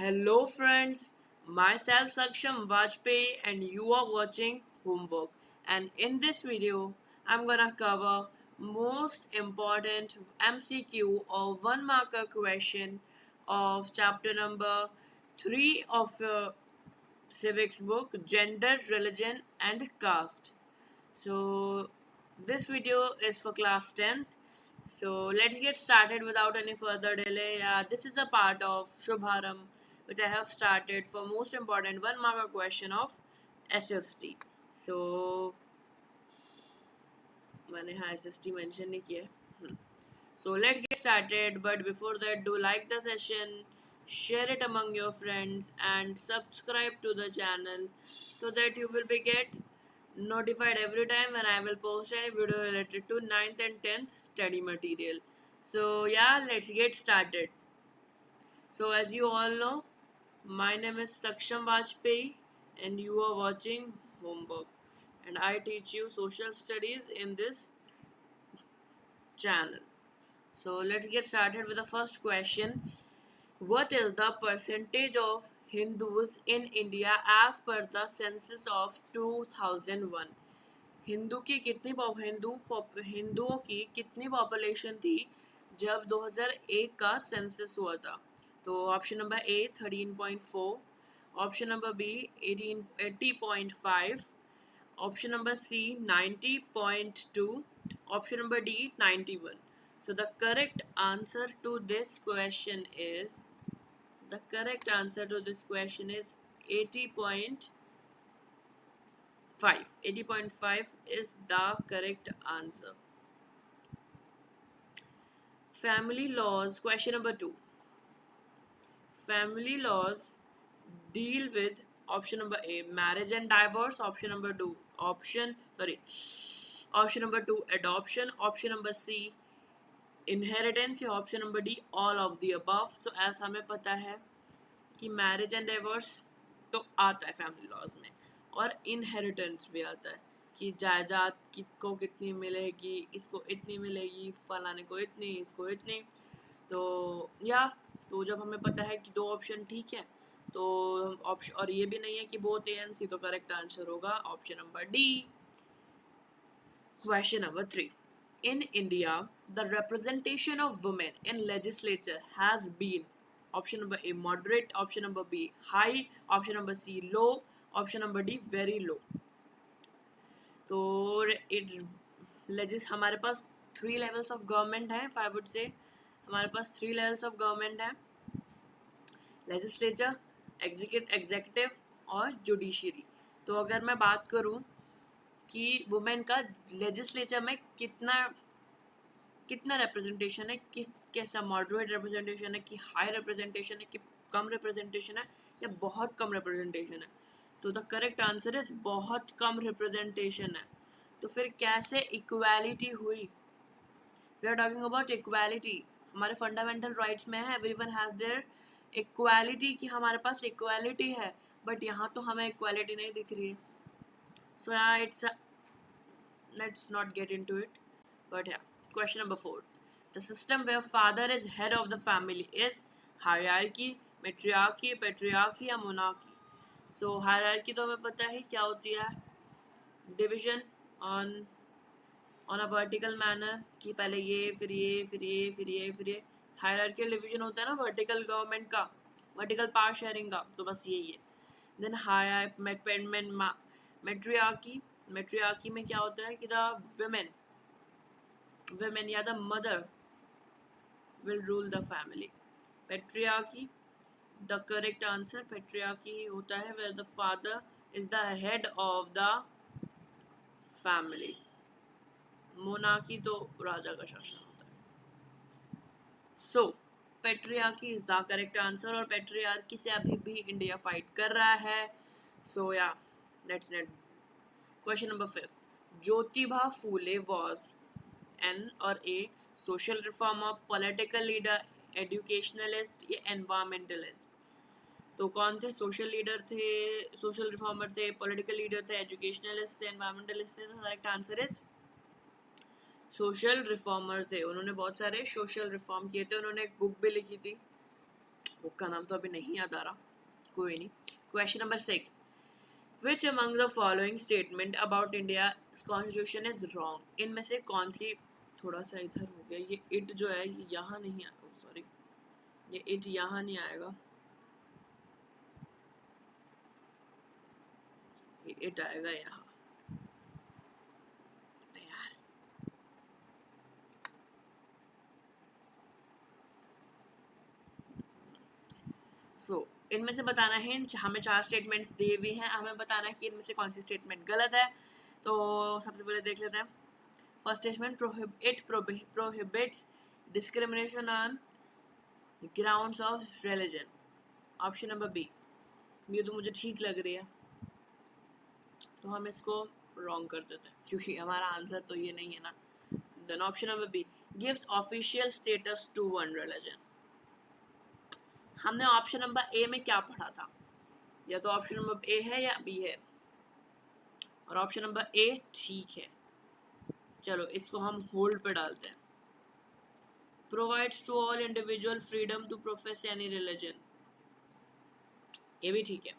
Hello friends, myself Saksham Vajpayee and you are watching Homework, and in this video I'm gonna cover most important MCQ or one marker question of chapter number 3 of civics book, Gender, Religion and Caste. So this video is for class 10th. So let's get started without any further delay. This is a part of Shubharam which I have started for most important one marker question of SST. So मैंने हाँ SST mention नहीं किया है. So let's get started, but before that do like the session, share it among your friends and subscribe to the channel so that you will be get notified every time when I will post any video related to 9th and 10th study material. So yeah, let's get started. So as you all know, my name is Saksham Vajpayee and you are watching Homework, and I teach you social studies in this channel. So let's get started with the first question. What is the percentage of Hindus in India as per the census of 2001? हिंदुओं की कितनी population थी जब 2001 का census हुआ था? तो option number A 13.4, option number B 80.5, option number C 90.2, option number D 91. So the correct answer to this question is 80.5. 80.5 is the correct answer. Family laws, question number 2. Family laws deal with option number A marriage and divorce, option number 2 option number 2 adoption, option number C inheritance या option number D all of the above. So ऐसा हमें पता है कि marriage and divorce तो आता है family laws में, और इनहेरिटेंस भी आता है कि जायदाद को कितनी मिलेगी, इसको इतनी मिलेगी, फलाने को इतनी, इसको इतनी. तो जब हमें पता है कि दो ऑप्शन ठीक है तो ऑप्शन, और ये भी नहीं है कि बोथ ए एंड सी, तो करेक्ट आंसर होगा option number D. Question number 3. In India, the representation of women in legislature has been option number A moderate, option number B high, option number C low, option number D very low. तो हमारे पास 3 levels of government है. I would say हमारे पास 3 levels of government है: legislature, executive और judiciary. तो अगर मैं बात करूँ कि वुमेन का लेजिस्लेचर में कितना रिप्रेजेंटेशन है, कैसा मॉडरेट रिप्रेजेंटेशन है, कि हाई रिप्रेजेंटेशन है, कि कम रिप्रेजेंटेशन है, या बहुत कम रिप्रेजेंटेशन है? तो द करेक्ट आंसर इज बहुत कम रिप्रेजेंटेशन है. तो फिर कैसे इक्वालिटी हुई? We are talking about equality. हमारे फंडामेंटल राइट्स में है एवरीवन हैज देयर इक्वालिटी, कि हमारे पास इक्वालिटी है, बट यहाँ तो हमें इक्वालिटी नहीं दिख रही है. So let's not get into it. But yeah, question number 4. The system where father is head of the family is hierarchy, matriarchy, patriarchy या monarchy. So hierarchy तो हमें पता है क्या होती है. Division on a vertical manner, कि पहले ये फिर ये फिर ये फिर ये फिर ये. Hierarchical division होता है ना vertical government का, vertical power sharing का, तो बस यही है. Then मेट्रियार्की में क्या होता है कि द women या the mother will rule the family. Patriarchy, the correct answer patriarchy होता है where the father is the head of the family. Monarchy तो राजा का शासन होता है. So patriarchy is the correct answer, और पेट्रियार्की से अभी भी इंडिया फाइट कर रहा है. सो या let's net. Question number 5. Jyotiba Phule was an or a social reformer, political leader, educationalist या environmentalist? तो कौन थे? सोशल लीडर थे, सोशल रिफॉर्मर थे, पॉलिटिकल लीडर थे, एजुकेशनलिस्ट थे, एनवायरमेंटलिस्ट थे. तो correct answer is social reformer थे. उन्होंने बहुत सारे सोशल रिफॉर्म किए थे. उन्होंने एक बुक भी लिखी थी बुक का नाम तो अभी नहीं याद आ रहा, कोई नहीं। Question number 6, which among the following statement about India constitution is wrong? इनमें से कौन सी, थोड़ा सा इधर हो गया, ये इट जो है ये यहाँ नहीं आएगा, सॉरी ये इट यहाँ नहीं आएगा, ये इट आएगा यहाँ यार। सो इनमें से बताना है, हमें 4 स्टेटमेंट्स दिए हुए हैं, हमें बताना है कि इनमें से कौन सी स्टेटमेंट गलत है। तो सबसे पहले देख लेते हैं। First statement, it prohibits discrimination on grounds of religion. Option number B, ये तो मुझे ठीक लग रही है, तो हम इसको रॉन्ग कर देते हैं क्योंकि हमारा आंसर तो ये नहीं है ना। Then option number B, gives official status to one religion. हमने ऑप्शन नंबर ए में क्या पढ़ा था, या तो ऑप्शन नंबर ए है या बी है, और ऑप्शन नंबर ए ठीक है। चलो इसको हम होल्ड पे डालते हैं। Provides to all individual freedom to profess any religion, ये भी ठीक है।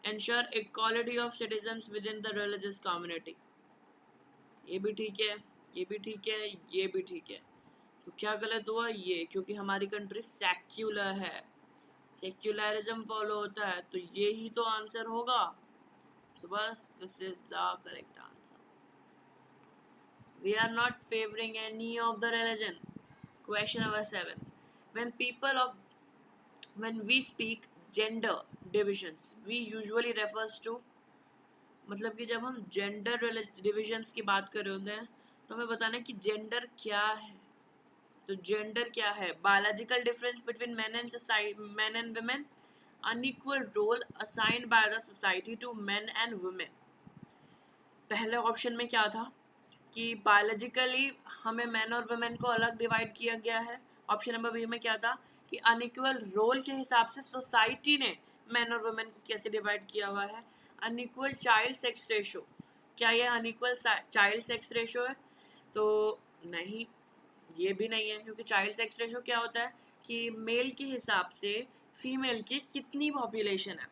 Ensure equality of citizens with in the religious community, ये भी ठीक है, ये भी ठीक है, ये भी ठीक है। तो क्या गलत हुआ ये, क्योंकि हमारी कंट्री सेक्युलर है, सेक्युलरिज्म फॉलो होता है, तो ये ही तो आंसर होगा। सो बस this is the correct answer. We are not favoring any of the religion. Question number 7. When we speak gender divisions, we usually refers to, मतलब कि जब हम जेंडर डिविजन्स की बात कर रहे होते हैं तो हमें बताना है कि जेंडर क्या है। तो जेंडर क्या है? Biological difference between men and women, unequal role assigned by the society to men and women। पहले ऑप्शन में क्या था कि बायोलॉजिकली हमें मैन और वुमेन को अलग डिवाइड किया गया है। ऑप्शन नंबर बी में क्या था कि अनइक्वल रोल के हिसाब से सोसाइटी ने मैन और वुमेन को कैसे डिवाइड किया हुआ है। अनइक्वल चाइल्ड सेक्स रेशो, क्या ये अनइक्वल चाइल्ड सेक्स रेशो है? तो नहीं, ये भी नहीं है, क्योंकि चाइल्ड सेक्स रेशो क्या होता है कि मेल के हिसाब से फीमेल की कितनी पॉपुलेशन है।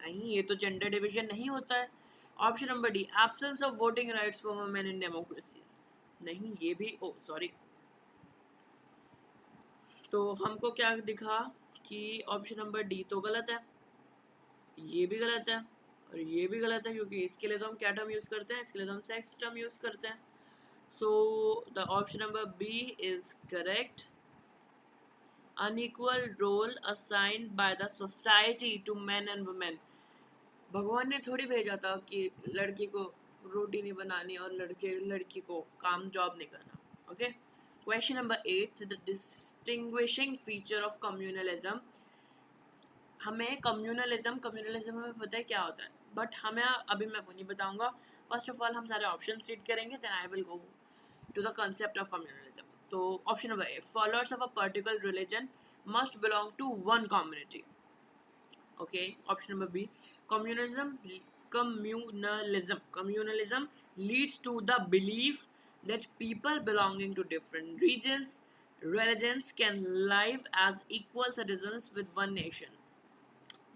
नहीं, ये तो जेंडर डिवीजन नहीं होता है। Option number D, absence of voting rights for women in democracies, नहीं ये भी, ओ सॉरी, तो हमको क्या दिखा कि ऑप्शन नंबर डी तो गलत है, ये भी गलत है और ये भी गलत है, क्योंकि इसके लिए तो हम क्या टर्म यूज करते हैं, इसके लिए तो हम सेक्स टर्म यूज करते हैं। So the option number B is correct. Unequal role assigned by the society to men and women, भगवान ने थोड़ी भेजा था कि लड़की को रोटी नहीं बनानी और लड़की को काम जॉब नहीं करना। Okay, question number 8, the distinguishing feature of communalism. हमें कम्युनलिज्म हमें पता है क्या होता है, बट हमें अभी मैं वो नहीं बताऊंगा। फर्स्ट ऑफ ऑल हम सारे ऑप्शन रीड करेंगे, then I will go to the concept of communalism. तो option number A, followers of a particular religion must belong to one community. Okay, option number B, communism leads to the belief that people belonging to different religions can live as equal citizens with one nation।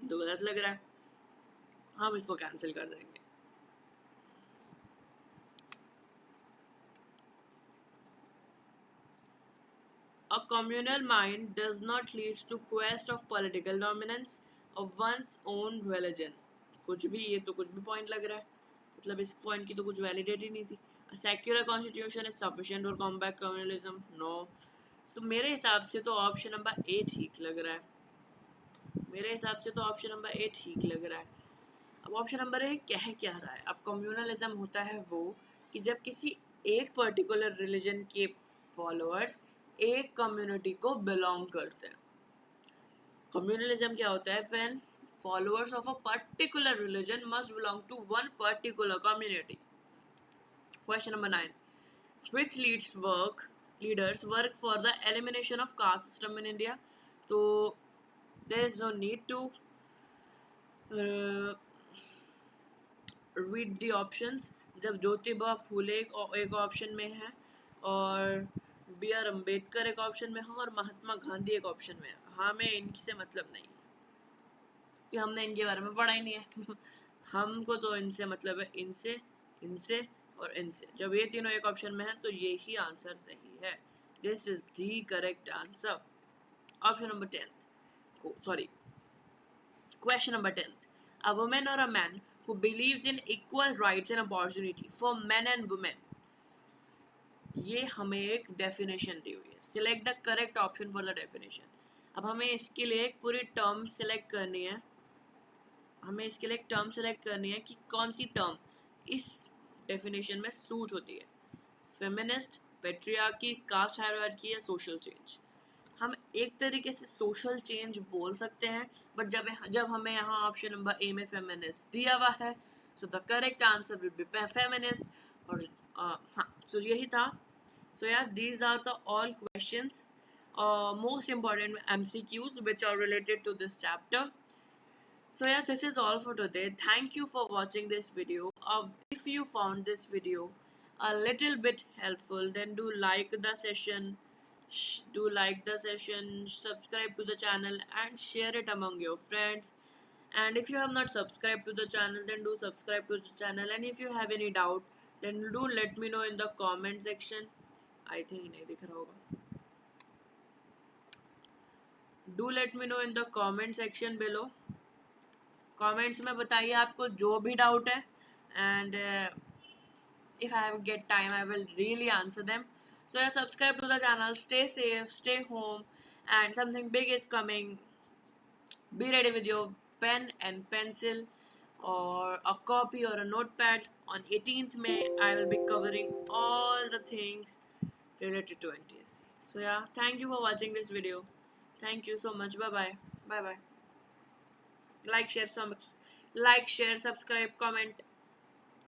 तो गलत लग रहा है, हम इसको cancel कर देंगे। A communal mind does not lead to quest of political dominance of one's own religion। कुछ भी, ये तो कुछ भी पॉइंट लग रहा है, मतलब इस पॉइंट की तो कुछ वैलिडिटी नहीं थी। Secular constitution is sufficient for combat communalism, no. So मेरे हिसाब से तो ऑप्शन नंबर ए ठीक लग रहा है, मेरे हिसाब से तो ऑप्शन नंबर ए ठीक लग रहा है। अब ऑप्शन नंबर ए कह क्या रहा है? अब कम्युनलिज्म होता है वो कि जब किसी एक पर्टिकुलर रिलीजन के फॉलोअर्स एक कम्युनिटी को बिलोंग करते हैं। कम्युनलिज्म क्या होता है? When followers of a particular religion must belong to one particular community। Question number 9, which leaders work for the elimination of caste system in India? So there is no need to read the options। जब ज्योतिबा फूले एक option में है और B are Ambedkar एक option में है और महात्मा गांधी एक ऑप्शन में है, हमें इनसे मतलब नहीं कि हमने इनके बारे में पढ़ा ही नहीं है हमको तो इनसे मतलब है इनसे, इनसे और इनसे। जब ये तीनों एक ऑप्शन में है तो ये ही आंसर सही है। This is the correct answer. Option number 10th, sorry, question number 10th, a woman or a man who believes in equal rights and opportunity for men and women, ये हमें एक डेफिनेशन दी हुई है। Select the correct option for the definition. अब हमें इसके लिए एक पूरी टर्म सिलेक्ट करनी है, हमें इसके लिए एक टर्म सेलेक्ट करनी है कि कौन सी टर्म इस डेफिनेशन में सूट होती है। फेमिनिस्ट, पेट्रियार्की, कास्ट हायरार्की या सोशल चेंज। हम एक तरीके से सोशल चेंज बोल सकते हैं, बट जब हमें यहाँ ऑप्शन नंबर ए में फेमिनिस्ट दिया हुआ है, so the correct answer will be feminist. और हाँ, सो यही था। सो यार, these are the all questions, most important MCQs which are related to this chapter. So yeah, this is all for today. Thank you for watching this video. If you found this video a little bit helpful, then do like the session, subscribe to the channel and share it among your friends. And if you have not subscribed to the channel, then do subscribe to the channel. And if you have any doubt, then do let me know in the comment section. I think नहीं दिख रहा होगा. Do let me know in the comment section below. Comments में बताइए आपको जो भी doubt है, and if I get time I will really answer them. So yeah, subscribe to the channel, stay safe, stay home, and something big is coming. Be ready with your pen and pencil or a copy or a notepad. On 18th May I will be covering all the things related to NTSC. So yeah, thank you for watching this video. Thank you so much. Bye bye. Like, share, subscribe, comment.